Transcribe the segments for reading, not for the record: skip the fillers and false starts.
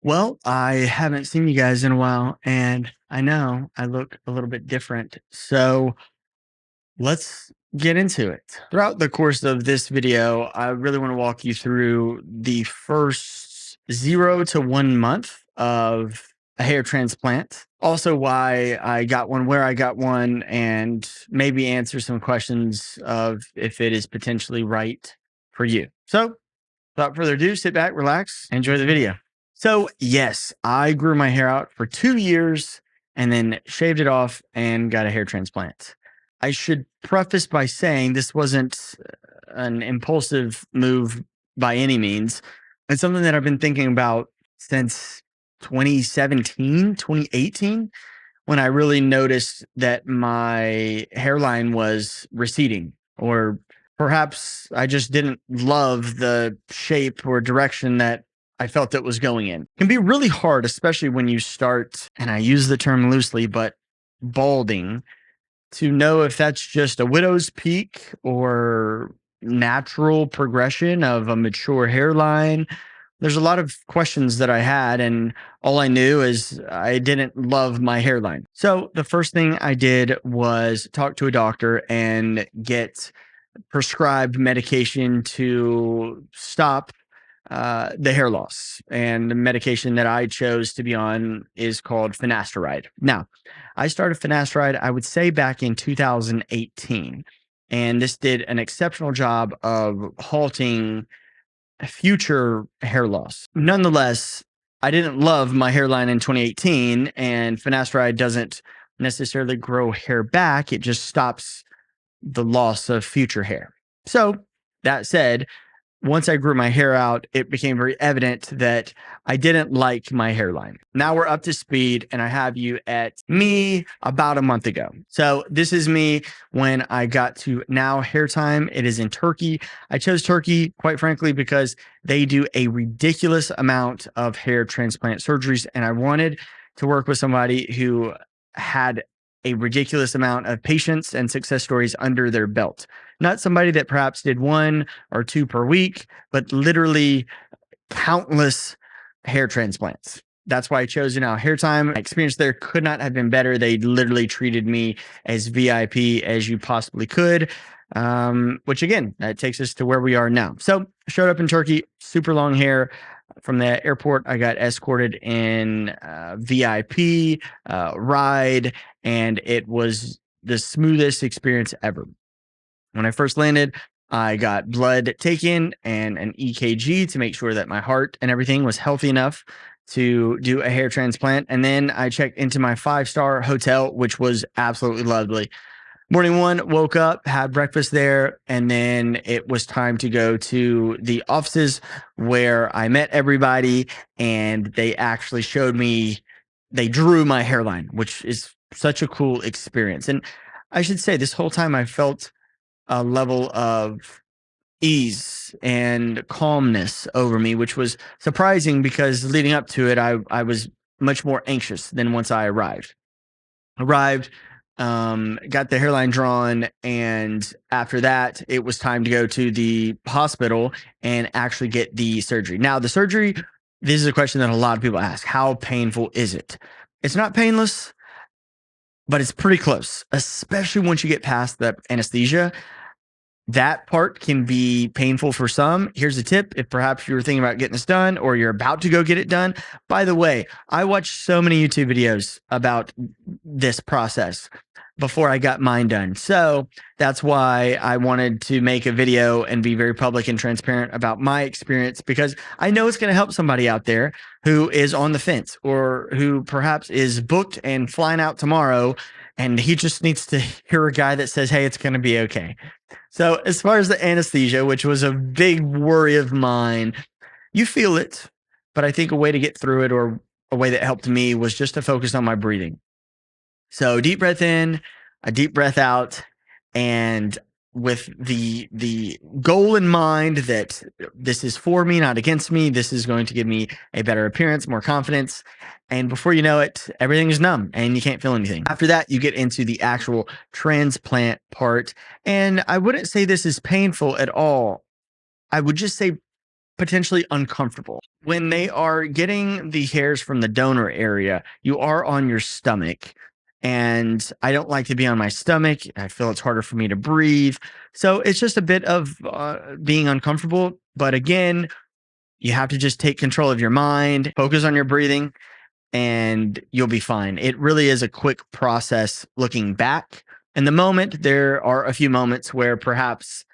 Well, I haven't seen you guys in a while, and I know I look a little bit different. So let's get into it. Throughout the course of this video, I really want to walk you through the first 0 to 1 month of a hair transplant. Also, why I got one, where I got one, and maybe answer some questions of if it is potentially right for you. So, without further ado, sit back, relax, and enjoy the video. So, yes, I grew my hair out for 2 years and then shaved it off and got a hair transplant. I should preface by saying this wasn't an impulsive move by any means. It's something that I've been thinking about since 2017, 2018, when I really noticed that my hairline was receding, or perhaps I just didn't love the shape or direction that I felt it was going in. It can be really hard, especially when you start, and I use the term loosely, but balding, to know if that's just a widow's peak or natural progression of a mature hairline. There's a lot of questions that I had, and all I knew is I didn't love my hairline. So the first thing I did was talk to a doctor and get prescribed medication to stop the hair loss. And the medication that I chose to be on is called finasteride. Now, I started finasteride, I would say, back in 2018. And this did an exceptional job of halting future hair loss. Nonetheless, I didn't love my hairline in 2018, and finasteride doesn't necessarily grow hair back. It just stops the loss of future hair. So that said, once I grew my hair out, it became very evident that I didn't like my hairline. Now we're up to speed, and I have you at me about a month ago. So this is me when I got to Now Hair Time. It is in Turkey. I chose Turkey, quite frankly, because they do a ridiculous amount of hair transplant surgeries, and I wanted to work with somebody who had a ridiculous amount of patience and success stories under their belt. Not somebody that perhaps did 1 or 2 per week, but literally countless hair transplants. That's why I chose Now Hair Time. My experience there could not have been better. They literally treated me as VIP as you possibly could, which again, that takes us to where we are now. So showed up in Turkey, super long hair. From the airport, I got escorted in VIP ride, and it was the smoothest experience ever. When I first landed, I got blood taken and an EKG to make sure that my heart and everything was healthy enough to do a hair transplant. And then I checked into my 5-star hotel, which was absolutely lovely. Morning one, woke up, had breakfast there, and then it was time to go to the offices where I met everybody, and they actually showed me, they drew my hairline, which is such a cool experience. And I should say, this whole time I felt a level of ease and calmness over me, which was surprising because leading up to it, I was much more anxious than once I arrived, got the hairline drawn, and after that, it was time to go to the hospital and actually get the surgery. Now, the surgery, this is a question that a lot of people ask: how painful is it? It's not painless, but it's pretty close, especially once you get past the anesthesia. That part can be painful for some. Here's a tip: if perhaps you were thinking about getting this done or you're about to go get it done. By the way, I watched so many YouTube videos about this process before I got mine done. So that's why I wanted to make a video and be very public and transparent about my experience, because I know it's going to help somebody out there who is on the fence, or who perhaps is booked and flying out tomorrow, and he just needs to hear a guy that says, hey, it's going to be okay. So as far as the anesthesia, which was a big worry of mine, you feel it, but I think a way to get through it, or a way that helped me, was just to focus on my breathing. So deep breath in, a deep breath out, and with the goal in mind that this is for me, not against me. This is going to give me a better appearance, more confidence. And before you know it, everything is numb and you can't feel anything. After that, you get into the actual transplant part. And I wouldn't say this is painful at all. I would just say potentially uncomfortable. When they are getting the hairs from the donor area, you are on your stomach. And I don't like to be on my stomach. I feel it's harder for me to breathe. So it's just a bit of being uncomfortable. But again, you have to just take control of your mind, focus on your breathing, and you'll be fine. It really is a quick process looking back. In the moment, there are a few moments where perhaps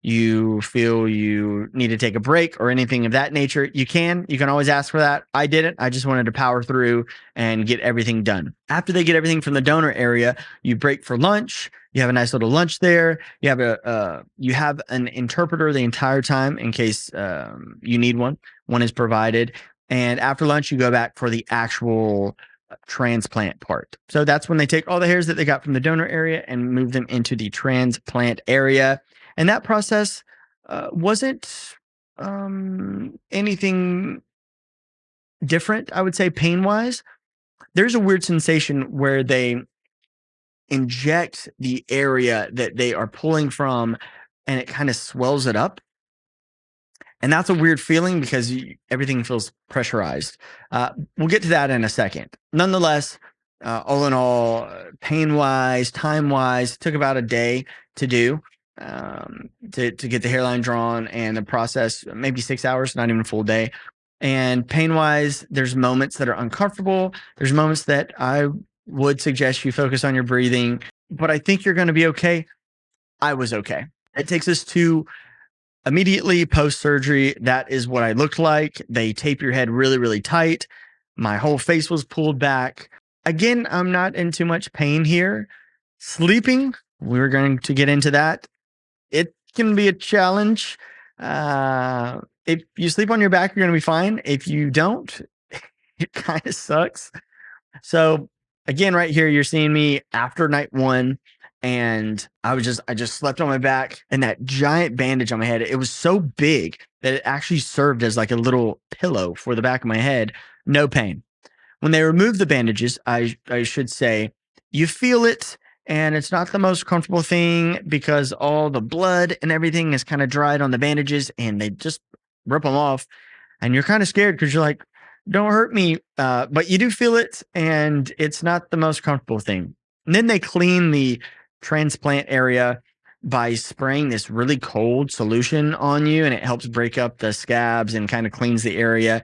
you feel you need to take a break or anything of that nature. You can always ask for that. I didn't. I just wanted to power through and get everything done. After they get everything from the donor area, you break for lunch. You have a nice little lunch there. You have an interpreter the entire time in case you need one. One is provided. And after lunch, you go back for the actual transplant part. So that's when they take all the hairs that they got from the donor area and move them into the transplant area. And that process wasn't anything different, I would say, pain-wise. There's a weird sensation where they inject the area that they are pulling from, and it kind of swells it up. And that's a weird feeling because everything feels pressurized. We'll get to that in a second. Nonetheless, all in all, pain-wise, time-wise, it took about a day to do to get the hairline drawn, and the process maybe 6 hours, not even a full day. And pain-wise, there's moments that are uncomfortable. There's moments that I would suggest you focus on your breathing, but I think you're going to be okay. I was okay. It takes us to immediately post-surgery. That is what I looked like. They tape your head really, really tight. My whole face was pulled back. Again, I'm not in too much pain here. Sleeping, we're going to get into that. It can be a challenge. If you sleep on your back, you're going to be fine. If you don't, it kind of sucks. So again, right here, you're seeing me after night 1. And I just slept on my back, and that giant bandage on my head, it was so big that it actually served as like a little pillow for the back of my head. No pain. When they remove the bandages, I should say, you feel it, and it's not the most comfortable thing because all the blood and everything is kind of dried on the bandages, and they just rip them off, and you're kind of scared because you're like, don't hurt me. But you do feel it, and it's not the most comfortable thing. And then they clean the transplant area by spraying this really cold solution on you, and it helps break up the scabs and kind of cleans the area.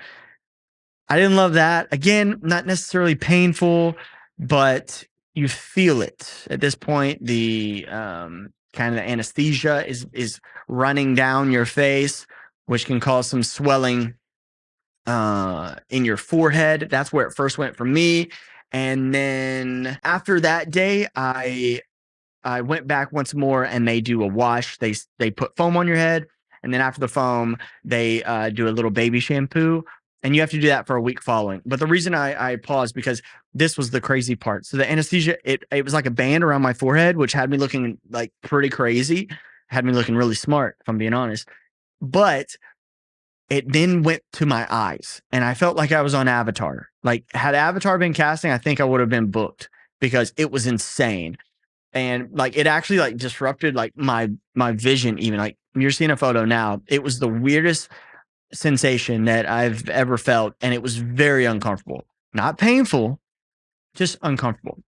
I didn't love that. Again, not necessarily painful, but you feel it at this point. The kind of the anesthesia is running down your face, which can cause some swelling in your forehead. That's where it first went for me. And then after that day, I went back once more, and they do a wash. They put foam on your head, and then after the foam, they do a little baby shampoo, and you have to do that for a week following. But the reason I paused, because this was the crazy part. So the anesthesia, it was like a band around my forehead, which had me looking like pretty crazy, had me looking really smart, if I'm being honest. But it then went to my eyes, and I felt like I was on Avatar. Like, had Avatar been casting, I think I would have been booked because it was insane. And like, it actually like disrupted like my vision. Even like, you're seeing a photo now, it was the weirdest sensation that I've ever felt, and it was very uncomfortable. Not painful, just uncomfortable.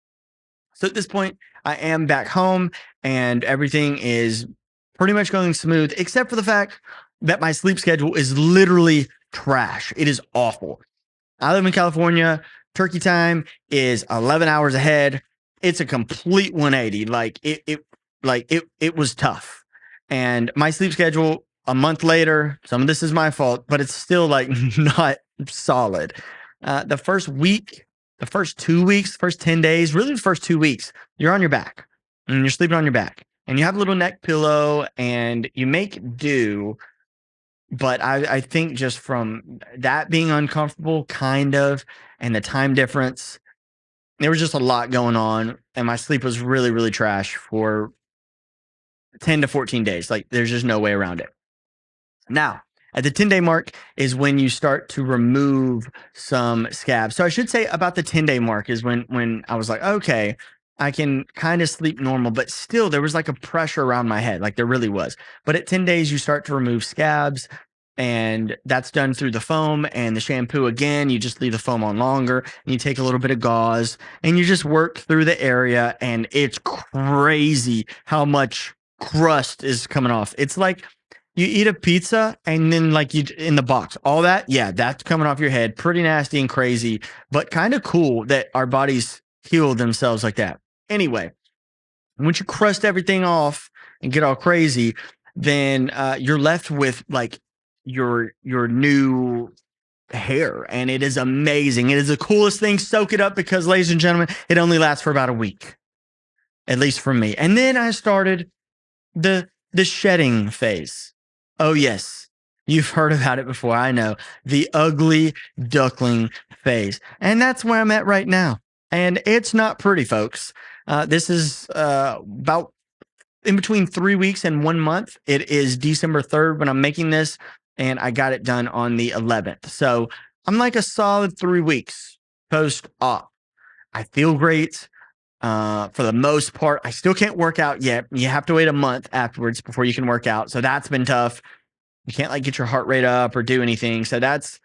So at this point, I am back home, and everything is pretty much going smooth, except for the fact that my sleep schedule is literally trash. It is awful. I live in California. Turkey time is 11 hours ahead. It's a complete 180. It was tough. And my sleep schedule a month later, some of this is my fault, but it's still like not solid. The first week, the first 2 weeks, first 10 days, really the first 2 weeks, you're on your back, and you're sleeping on your back, and you have a little neck pillow, and you make do. But I think just from that being uncomfortable, kind of, and the time difference, there was just a lot going on, and my sleep was really, really trash for 10 to 14 days. Like, there's just no way around it. Now, at the 10-day mark is when you start to remove some scabs. So I should say about the 10-day mark is when I was like, okay, I can kind of sleep normal, but still there was like a pressure around my head, like there really was. But at 10 days, you start to remove scabs, And that's done through the foam and the shampoo. Again, you just leave the foam on longer, and you take a little bit of gauze and you just work through the area, and it's crazy how much crust is coming off. It's like you eat a pizza and then like you in the box, all that, yeah, that's coming off your head. Pretty nasty and crazy, but kind of cool that our bodies heal themselves like that. Anyway, once you crust everything off and get all crazy, then you're left with like your new hair, and it is amazing. It is the coolest thing. Soak it up, because, ladies and gentlemen, it only lasts for about a week, at least for me. And then I started the shedding phase. Oh yes, you've heard about it before. I know, the ugly duckling phase, and that's where I'm at right now. And it's not pretty, folks. This is about in between 3 weeks and 1 month. It is December 3rd when I'm making this, and I got it done on the 11th. So I'm like a solid 3 weeks post-op. I feel great. For the most part, I still can't work out yet. You have to wait a month afterwards before you can work out. So that's been tough. You can't like get your heart rate up or do anything. So that's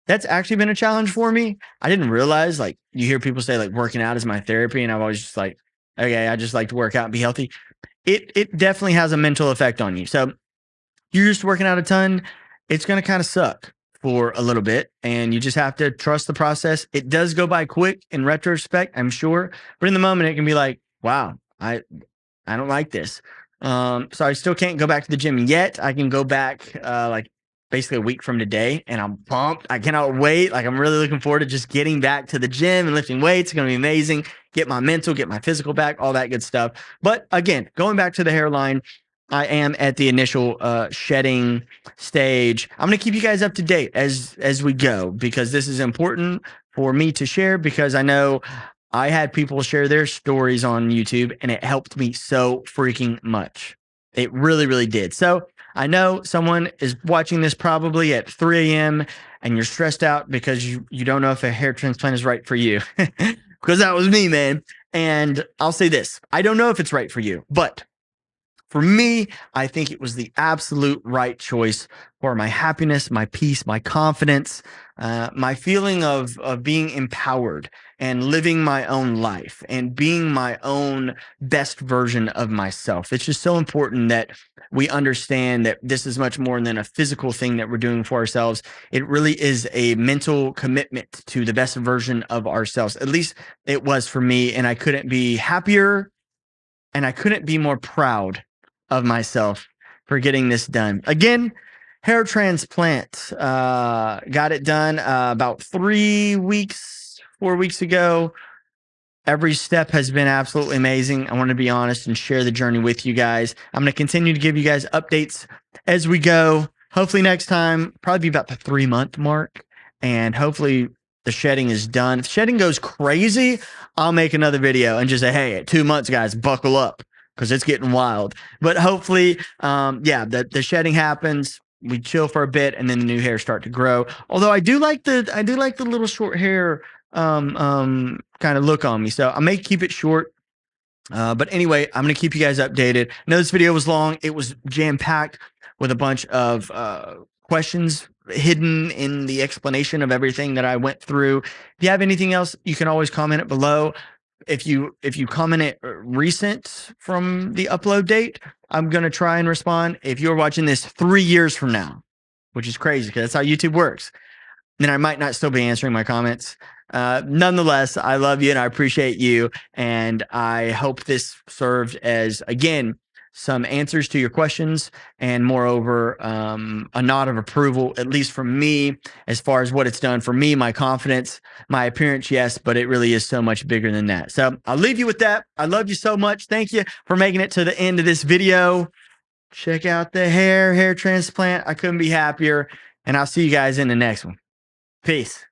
actually been a challenge for me. I didn't realize, like, you hear people say like working out is my therapy, and I've always just like, okay, I just like to work out and be healthy. It definitely has a mental effect on you. So you're just working out a ton, it's going to kind of suck for a little bit, and you just have to trust the process. It does go by quick in retrospect, I'm sure, but in the moment it can be like, wow, I don't like this. So I still can't go back to the gym yet. I can go back like basically a week from today, and I'm pumped. I cannot wait. Like, I'm really looking forward to just getting back to the gym and lifting weights. It's going to be amazing. Get my mental, get my physical back, all that good stuff. But again, going back to the hairline, I am at the initial shedding stage. I'm going to keep you guys up to date as we go, because this is important for me to share, because I know I had people share their stories on YouTube, and it helped me so freaking much. It really, really did. So I know someone is watching this probably at 3 a.m. and you're stressed out because you don't know if a hair transplant is right for you. Because that was me, man. And I'll say this, I don't know if it's right for you, but for me, I think it was the absolute right choice for my happiness, my peace, my confidence, my feeling of being empowered and living my own life and being my own best version of myself. It's just so important that we understand that this is much more than a physical thing that we're doing for ourselves. It really is a mental commitment to the best version of ourselves. At least it was for me, and I couldn't be happier, and I couldn't be more proud of myself for getting this done. Again, hair transplant, got it done about 3 weeks, 4 weeks ago. Every step has been absolutely amazing. I want to be honest and share the journey with you guys. I'm going to continue to give you guys updates as we go. Hopefully next time, probably be about the 3-month mark, and hopefully the shedding is done. If shedding goes crazy, I'll make another video and just say, hey, at 2 months, guys, buckle up, because it's getting wild. But hopefully, yeah, the shedding happens. We chill for a bit, and then the new hair start to grow. Although I do like the little short hair kind of look on me. So I may keep it short. But anyway, I'm going to keep you guys updated. I know this video was long. It was jam-packed with a bunch of questions hidden in the explanation of everything that I went through. If you have anything else, you can always comment it below. If you comment it recent from the upload date, I'm going to try and respond. If you're watching this 3 years from now, which is crazy because that's how YouTube works, then I might not still be answering my comments. Nonetheless, I love you and I appreciate you. And I hope this served as, again, some answers to your questions, and moreover, a nod of approval, at least from me, as far as what it's done for me, my confidence, my appearance, yes, but it really is so much bigger than that. So I'll leave you with that. I love you so much. Thank you for making it to the end of this video. Check out the hair transplant. I couldn't be happier. And I'll see you guys in the next one. Peace.